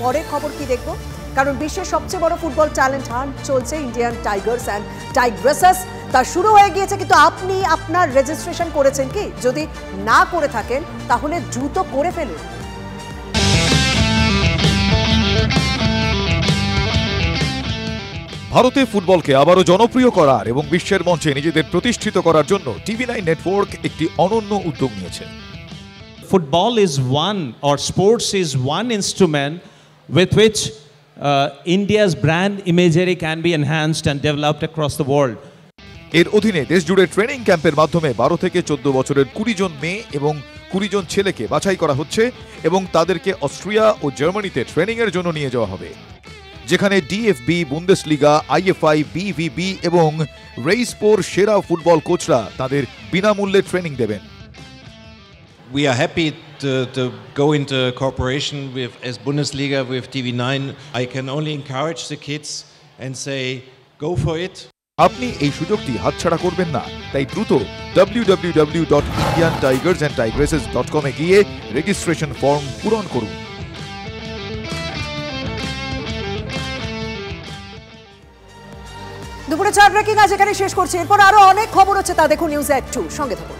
পরের খবর কি দেখব, কারণ বিশ্বের সবচেয়ে বড় ফুটবল ট্যালেন্ট হান্ট চলছে ইন্ডিয়ান টাইগার্স অ্যান্ড টাইগ্রেসেস। তা শুরু হয়ে গিয়েছে, কিন্তু আপনি আপনার রেজিস্ট্রেশন করেছেন কি? যদি না করে থাকেন তাহলে দ্রুত করে ফেলুন। ভারতে ফুটবলকে আবারও জনপ্রিয় করার এবং বিশ্বের মঞ্চে নিজেদের প্রতিষ্ঠিত করার জন্য টিভি9 নেটওয়ার্ক একটি অনন্য উদ্যোগ নিয়েছে। Football is one, or sports is one instrument with which India's brand imagery can be enhanced and developed across the world. এর অধীনে দেশজুড়ে ট্রেনিং ক্যাম্পের মাধ্যমে 12 থেকে 14 বছরের 20 জন মেয়ে এবং 20 জন ছেলেকে বাছাই করা হচ্ছে এবং তাদেরকে অস্ট্রিয়া ও জার্মানিতে ট্রেনিং এর জন্য নিয়ে যাওয়া হবে, যেখানে ডিএফবি, বুন্দেসলিগা, আইএফআই, বিভিবি এবং রেইসপোর সেরা ফুটবল কোচরা তাদের বিনামূল্যে ট্রেনিং দেবেন। We are happy to go into cooperation with as Bundesliga with TV9. I can only encourage the kids and say go for it. আপনি এই সুযোগটি হাতছাড়া করবেন না, তাই দ্রুত www.indiantigersandtigresses.com এ গিয়ে রেজিস্ট্রেশন ফর্ম পূরণ করুন। দুপুরে 4 ব্রেকিং আজ এখানে শেষ করছি। এরপর আরো অনেক খবর হচ্ছে, তা দেখুন নিউজ@2 সঙ্গে থাকুন।